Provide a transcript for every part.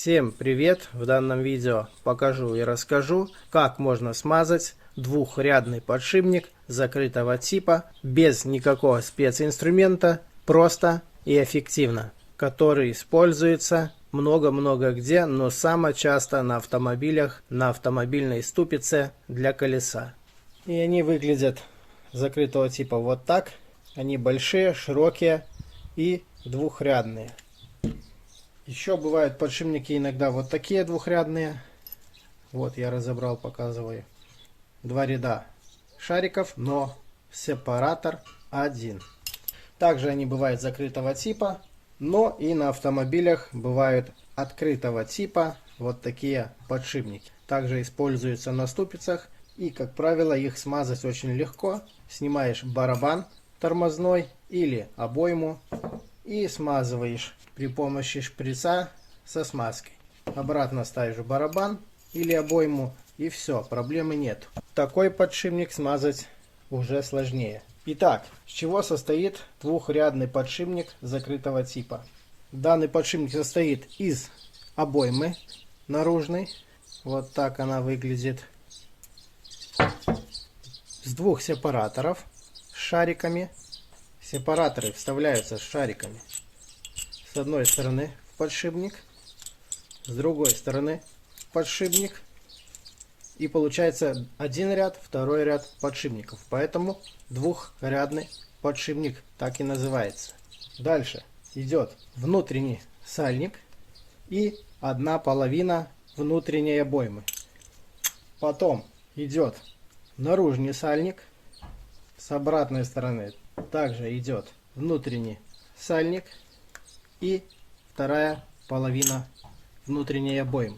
Всем привет! В данном видео покажу и расскажу, как можно смазать двухрядный подшипник закрытого типа без никакого специнструмента, просто и эффективно, который используется много-много где, но самое часто на автомобилях, на автомобильной ступице для колеса. И они выглядят закрытого типа вот так. Они большие, широкие и двухрядные. Еще бывают подшипники иногда вот такие двухрядные. Вот я разобрал, показываю. Два ряда шариков, но сепаратор один. Также они бывают закрытого типа, но и на автомобилях бывают открытого типа вот такие подшипники. Также используются на ступицах и, как правило, их смазать очень легко. Снимаешь барабан тормозной или обойму и смазываешь при помощи шприца со смазкой. Обратно ставишь барабан или обойму и все, проблемы нет. Такой подшипник смазать уже сложнее. Итак, с чего состоит двухрядный подшипник закрытого типа? Данный подшипник состоит из обоймы наружной. Вот так она выглядит. С двух сепараторов с шариками. Сепараторы вставляются с шариками. С одной стороны в подшипник, с другой стороны в подшипник. И получается один ряд, второй ряд подшипников. Поэтому двухрядный подшипник так и называется. Дальше идет внутренний сальник и одна половина внутренней обоймы. Потом идет наружный сальник. С обратной стороны также идет внутренний сальник и вторая половина внутренней обоймы.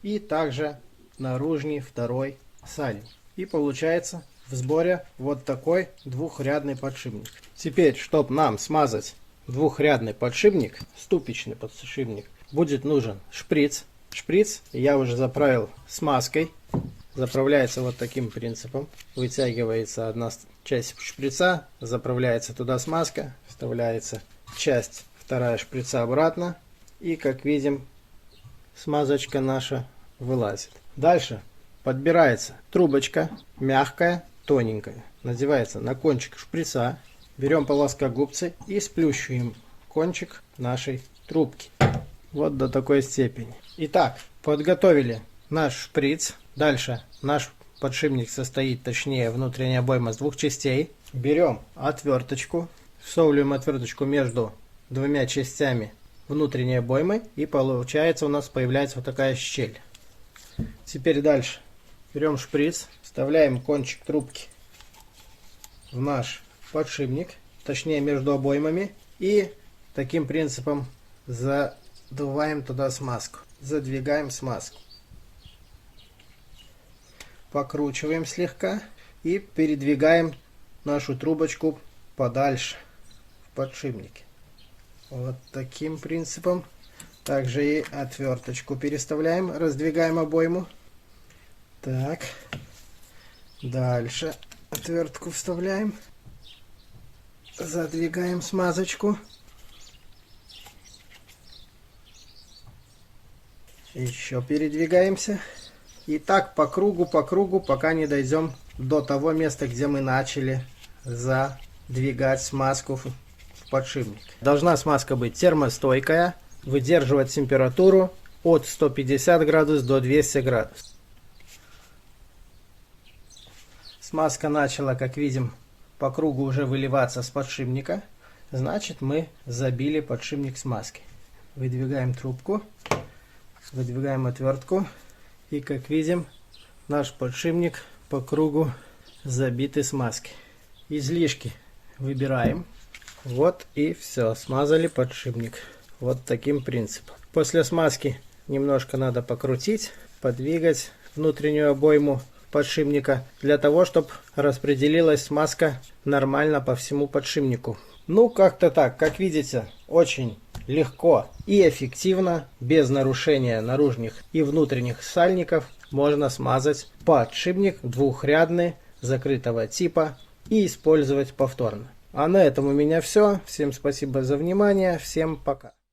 И также наружный второй сальник. И получается в сборе вот такой двухрядный подшипник. Теперь, чтобы нам смазать двухрядный подшипник, ступичный подшипник, будет нужен шприц. Шприц я уже заправил смазкой. Заправляется вот таким принципом. Вытягивается одна часть шприца, заправляется туда смазка, вставляется часть вторая шприца обратно. И, как видим, смазочка наша вылазит. Дальше подбирается трубочка, мягкая, тоненькая. Надевается на кончик шприца. Берем плоскогубцы и сплющиваем кончик нашей трубки. Вот до такой степени. Итак, подготовили наш шприц. Дальше наш подшипник состоит, точнее, внутренняя обойма с двух частей. Берем отверточку, всовываем отверточку между двумя частями внутренней обоймы, и получается у нас появляется вот такая щель. Теперь дальше берем шприц, вставляем кончик трубки в наш подшипник, точнее между обоймами, и таким принципом задуваем туда смазку, задвигаем смазку. Покручиваем слегка и передвигаем нашу трубочку подальше в подшипнике. Вот таким принципом. Также и отверточку переставляем, раздвигаем обойму. Так. Дальше отвертку вставляем. Задвигаем смазочку. Еще передвигаемся. И так по кругу, пока не дойдем до того места, где мы начали задвигать смазку в подшипник. Должна смазка быть термостойкая, выдерживать температуру от 150 градусов до 200 градусов. Смазка начала, как видим, по кругу уже выливаться с подшипника. Значит, мы забили подшипник смазкой. Выдвигаем трубку, выдвигаем отвертку. И, как видим, наш подшипник по кругу забитый смазкой. Излишки выбираем. Вот и все. Смазали подшипник. Вот таким принципом. После смазки немножко надо покрутить, подвигать внутреннюю обойму подшипника, для того, чтобы распределилась смазка нормально по всему подшипнику. Ну, как-то так. Как видите, очень легко и эффективно, без нарушения наружных и внутренних сальников, можно смазать подшипник двухрядный закрытого типа и использовать повторно. А на этом у меня все. Всем спасибо за внимание. Всем пока.